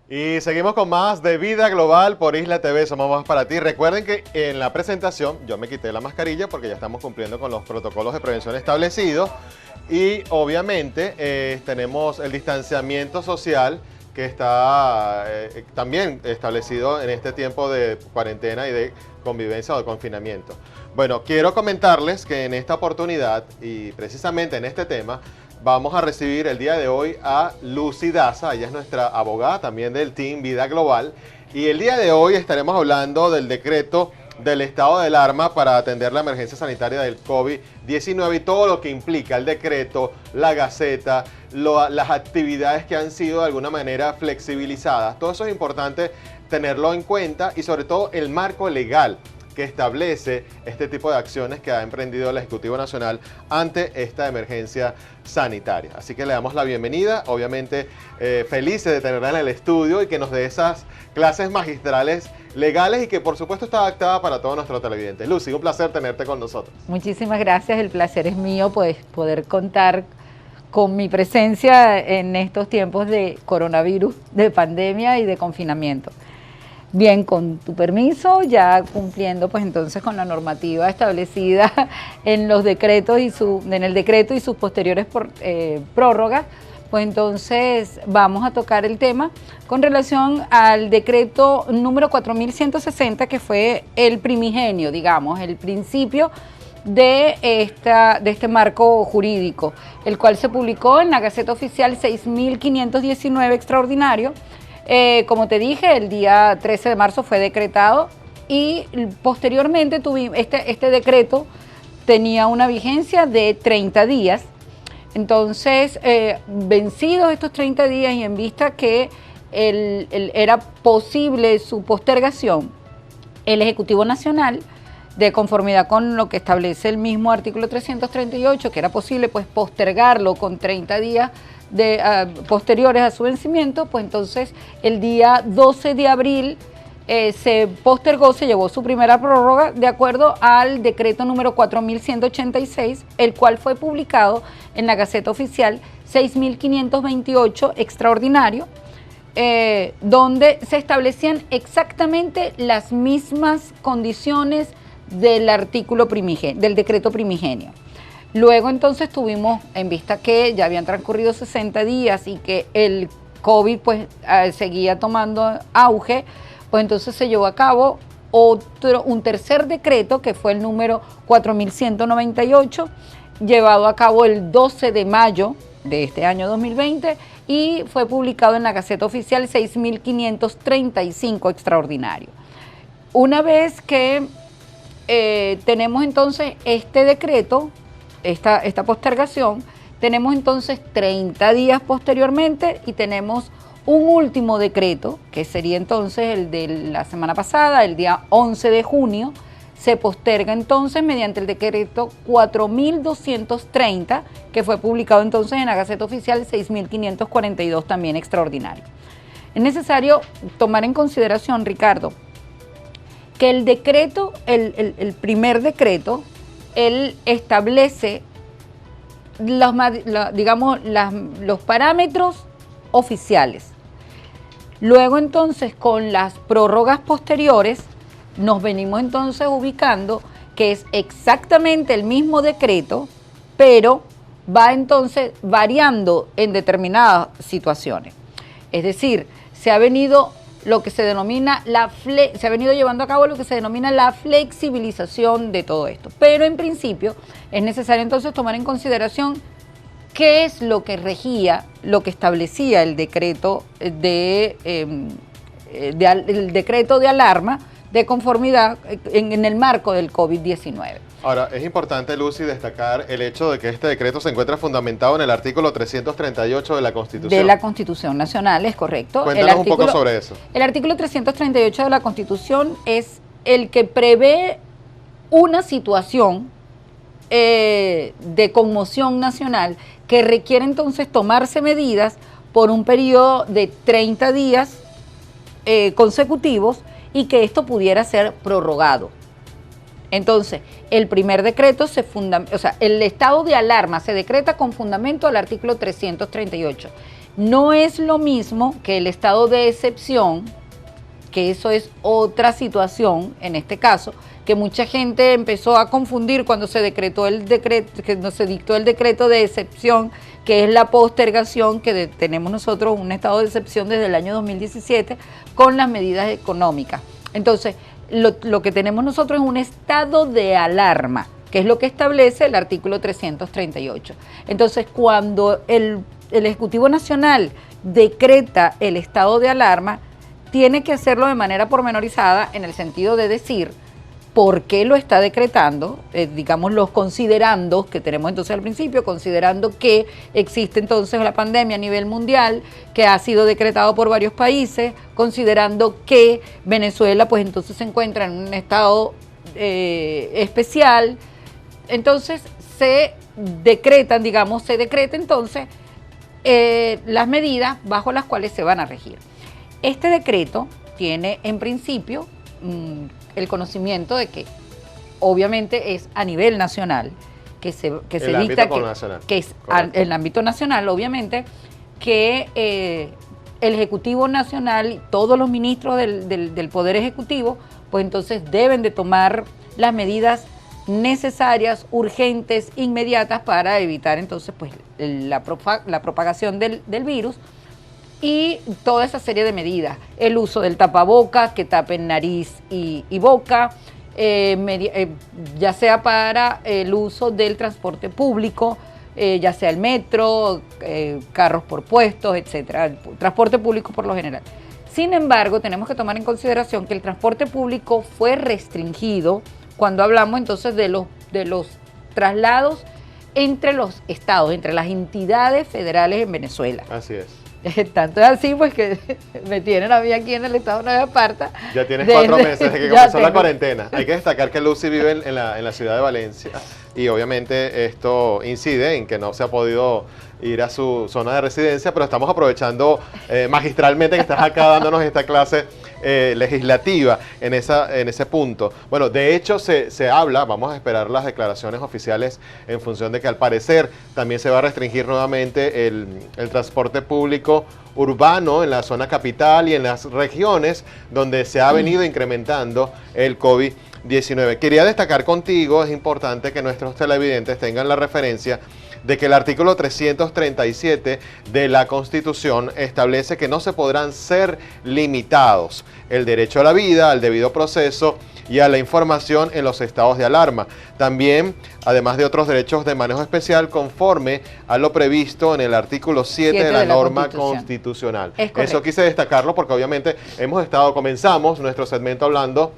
Y seguimos con más de Vida Global por Isla TV, somos más para ti. Recuerden que en la presentación yo me quité la mascarilla porque ya estamos cumpliendo con los protocolos de prevención establecidos y obviamente tenemos el distanciamiento social que está también establecido en este tiempo de cuarentena y de convivencia o de confinamiento. Bueno, quiero comentarles que en esta oportunidad y precisamente en este tema vamos a recibir el día de hoy a Lucy Daza. Ella es nuestra abogada también del Team Vida Global. Y el día de hoy estaremos hablando del decreto del estado de alarma para atender la emergencia sanitaria del COVID-19 y todo lo que implica el decreto, la gaceta, las actividades que han sido de alguna manera flexibilizadas. Todo eso es importante tenerlo en cuenta y sobre todo el marco legal que establece este tipo de acciones que ha emprendido el Ejecutivo Nacional ante esta emergencia sanitaria. Así que le damos la bienvenida, obviamente felices de tenerla en el estudio y que nos dé esas clases magistrales legales y que por supuesto está adaptada para todos nuestros televidentes. Lucy, un placer tenerte con nosotros. Muchísimas gracias, el placer es mío, pues poder contar con mi presencia en estos tiempos de coronavirus, de pandemia y de confinamiento. Bien, con tu permiso, ya cumpliendo pues entonces con la normativa establecida en los decretos en el decreto y sus posteriores prórrogas, pues entonces vamos a tocar el tema con relación al decreto número 4160, que fue el primigenio, digamos, el principio de este marco jurídico, el cual se publicó en la Gaceta Oficial 6519 extraordinario. Como te dije, el día 13 de marzo fue decretado y posteriormente este decreto tenía una vigencia de 30 días. Entonces, vencidos estos 30 días y en vista que era posible su postergación, el Ejecutivo Nacional, de conformidad con lo que establece el mismo artículo 338, que era posible pues postergarlo con 30 días posteriores a su vencimiento, pues entonces el día 12 de abril se postergó, se llevó su primera prórroga de acuerdo al decreto número 4186, el cual fue publicado en la Gaceta Oficial 6528 extraordinario, donde se establecían exactamente las mismas condiciones del artículo del decreto primigenio. Luego entonces tuvimos, en vista que ya habían transcurrido 60 días y que el COVID pues seguía tomando auge, pues entonces se llevó a cabo un tercer decreto que fue el número 4198, llevado a cabo el 12 de mayo de este año 2020 y fue publicado en la Gaceta Oficial 6535 extraordinario. Una vez que tenemos entonces este decreto, esta postergación, tenemos entonces 30 días posteriormente y tenemos un último decreto, que sería entonces el de la semana pasada, el día 11 de junio, se posterga entonces mediante el decreto 4230, que fue publicado entonces en la Gaceta Oficial 6542, también extraordinario. Es necesario tomar en consideración, Ricardo, que el decreto, el primer decreto, él establece los parámetros oficiales. Luego entonces con las prórrogas posteriores nos venimos entonces ubicando que es exactamente el mismo decreto, pero va entonces variando en determinadas situaciones. Es decir, se ha venido llevando a cabo lo que se denomina la flexibilización de todo esto. Pero en principio es necesario entonces tomar en consideración qué es lo que regía, lo que establecía el decreto el decreto de alarma de conformidad en el marco del COVID-19. Ahora, es importante, Lucy, destacar el hecho de que este decreto se encuentra fundamentado en el artículo 338 de la Constitución. De la Constitución Nacional, es correcto. Cuéntanos un poco sobre eso. El artículo 338 de la Constitución es el que prevé una situación de conmoción nacional que requiere entonces tomarse medidas por un periodo de 30 días consecutivos y que esto pudiera ser prorrogado. Entonces, el primer decreto el estado de alarma se decreta con fundamento al artículo 338. No es lo mismo que el estado de excepción, que eso es otra situación en este caso, que mucha gente empezó a confundir cuando se dictó el decreto de excepción, que es la postergación que tenemos nosotros, un estado de excepción desde el año 2017, con las medidas económicas. Entonces, lo que tenemos nosotros es un estado de alarma, que es lo que establece el artículo 338. Entonces, cuando el Ejecutivo Nacional decreta el estado de alarma, tiene que hacerlo de manera pormenorizada en el sentido de decir por qué lo está decretando, digamos los considerandos que tenemos entonces al principio, considerando que existe entonces la pandemia a nivel mundial, que ha sido decretado por varios países, considerando que Venezuela pues entonces se encuentra en un estado especial, entonces se decreta entonces las medidas bajo las cuales se van a regir. Este decreto tiene en principio el conocimiento de que obviamente es a nivel nacional, que se dicta que es en el ámbito nacional, obviamente, que el Ejecutivo Nacional y todos los ministros del Poder Ejecutivo, pues entonces deben de tomar las medidas necesarias, urgentes, inmediatas para evitar entonces pues la propagación del virus, y toda esa serie de medidas, el uso del tapabocas que tapen nariz y boca, ya sea para el uso del transporte público, ya sea el metro, carros por puestos, etcétera, el transporte público por lo general. Sin embargo, tenemos que tomar en consideración que el transporte público fue restringido cuando hablamos entonces de los traslados entre los estados, entre las entidades federales en Venezuela. Así es. Tanto es así, pues que me tienen a mí aquí en el estado de Nueva Esparta. Ya tienes 4 meses desde que comenzó la cuarentena. Hay que destacar que Lucy vive en la ciudad de Valencia y obviamente esto incide en que no se ha podido ir a su zona de residencia, pero estamos aprovechando magistralmente que estás acá dándonos esta clase legislativa en ese punto. Bueno, de hecho se habla, vamos a esperar las declaraciones oficiales en función de que al parecer también se va a restringir nuevamente el transporte público urbano en la zona capital y en las regiones donde se ha venido incrementando el COVID-19. Quería destacar contigo, es importante que nuestros televidentes tengan la referencia de que el artículo 337 de la Constitución establece que no se podrán ser limitados el derecho a la vida, al debido proceso y a la información en los estados de alarma. También, además de otros derechos de manejo especial, conforme a lo previsto en el artículo 7 de la norma constitucional. Eso quise destacarlo porque obviamente comenzamos nuestro segmento hablando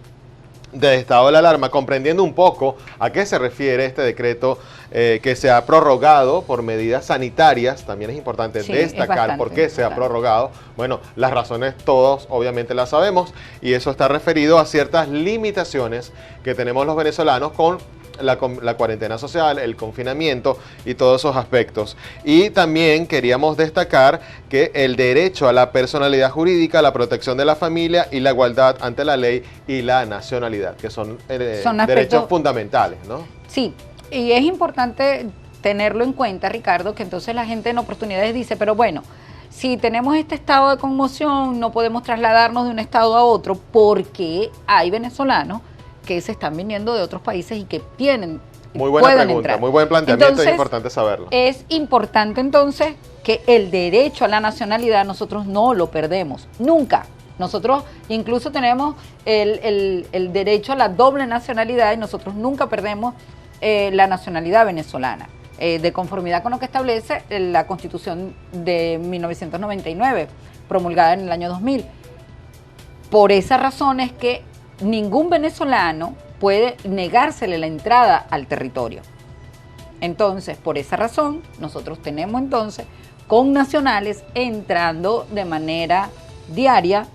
de estado de alarma, comprendiendo un poco a qué se refiere este decreto que se ha prorrogado por medidas sanitarias. También es importante destacar por qué se ha prorrogado. Bueno, las razones todos obviamente las sabemos y eso está referido a ciertas limitaciones que tenemos los venezolanos con la cuarentena social, el confinamiento y todos esos aspectos. Y también queríamos destacar que el derecho a la personalidad jurídica, la protección de la familia y la igualdad ante la ley y la nacionalidad, que son derechos fundamentales, ¿no? Sí, y es importante tenerlo en cuenta, Ricardo, que entonces la gente en oportunidades dice, pero bueno, si tenemos este estado de conmoción, no podemos trasladarnos de un estado a otro porque hay venezolanos que se están viniendo de otros países y que pueden pregunta, entrar. Muy buen planteamiento, entonces, es importante saberlo. Es importante entonces que el derecho a la nacionalidad nosotros no lo perdemos, nunca. Nosotros incluso tenemos el derecho a la doble nacionalidad y nosotros nunca perdemos la nacionalidad venezolana, de conformidad con lo que establece la Constitución de 1999, promulgada en el año 2000. Por esa razón es que ningún venezolano puede negársele la entrada al territorio. Entonces, por esa razón, nosotros tenemos entonces con nacionales entrando de manera diaria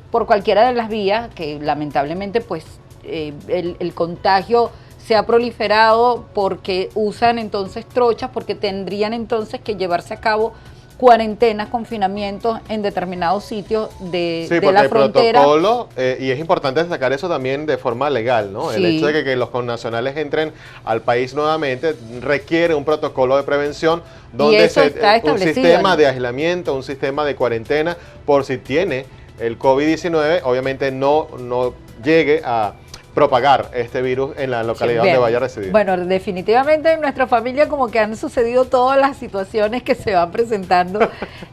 por cualquiera de las vías que lamentablemente pues el contagio se ha proliferado porque usan entonces trochas, porque tendrían entonces que llevarse a cabo cuarentenas, confinamientos en determinados sitios de la el frontera. protocolo, y es importante destacar eso también de forma legal, ¿no? Sí. El hecho de que los connacionales entren al país nuevamente requiere un protocolo de prevención donde eso está un establecido, sistema ¿no? de aislamiento, un sistema de cuarentena por si tiene el COVID-19, obviamente no llegue a propagar este virus en la localidad donde vaya a residir. Bueno, definitivamente en nuestra familia como que han sucedido todas las situaciones que se van presentando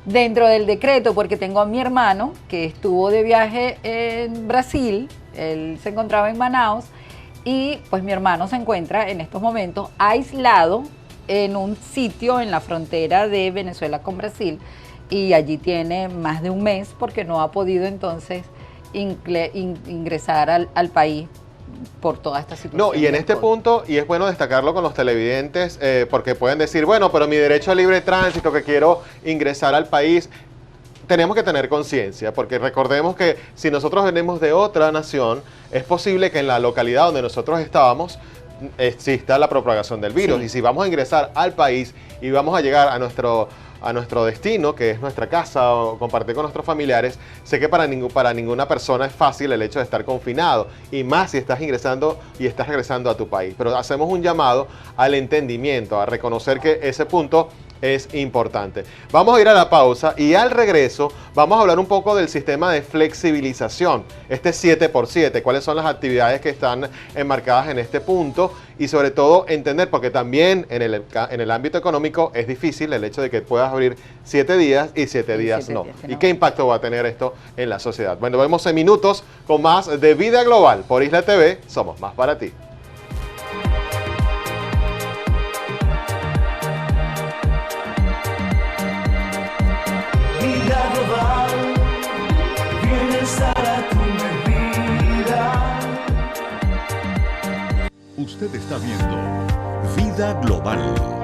dentro del decreto, porque tengo a mi hermano que estuvo de viaje en Brasil, él se encontraba en Manaus, y pues mi hermano se encuentra en estos momentos aislado en un sitio en la frontera de Venezuela con Brasil, y allí tiene más de un mes porque no ha podido entonces ingresar al país por toda esta situación. No, y en este punto, y es bueno destacarlo con los televidentes, porque pueden decir, bueno, pero mi derecho a libre tránsito, que quiero ingresar al país, tenemos que tener conciencia, porque recordemos que si nosotros venimos de otra nación, es posible que en la localidad donde nosotros estábamos exista la propagación del virus. Sí. Y si vamos a ingresar al país y vamos a llegar a nuestro destino, que es nuestra casa, o compartir con nuestros familiares, sé que para ninguna persona es fácil el hecho de estar confinado, y más si estás ingresando y estás regresando a tu país. Pero hacemos un llamado al entendimiento, a reconocer que ese punto es importante. Vamos a ir a la pausa y al regreso vamos a hablar un poco del sistema de flexibilización, este 7x7, cuáles son las actividades que están enmarcadas en este punto, y sobre todo entender, porque también en el ámbito económico es difícil el hecho de que puedas abrir 7 días y 7 días no. ¿Y qué impacto va a tener esto en la sociedad? Bueno, vemos en minutos con más de Vida Global por Isla TV. Somos más para ti. Usted está viendo Vida Global.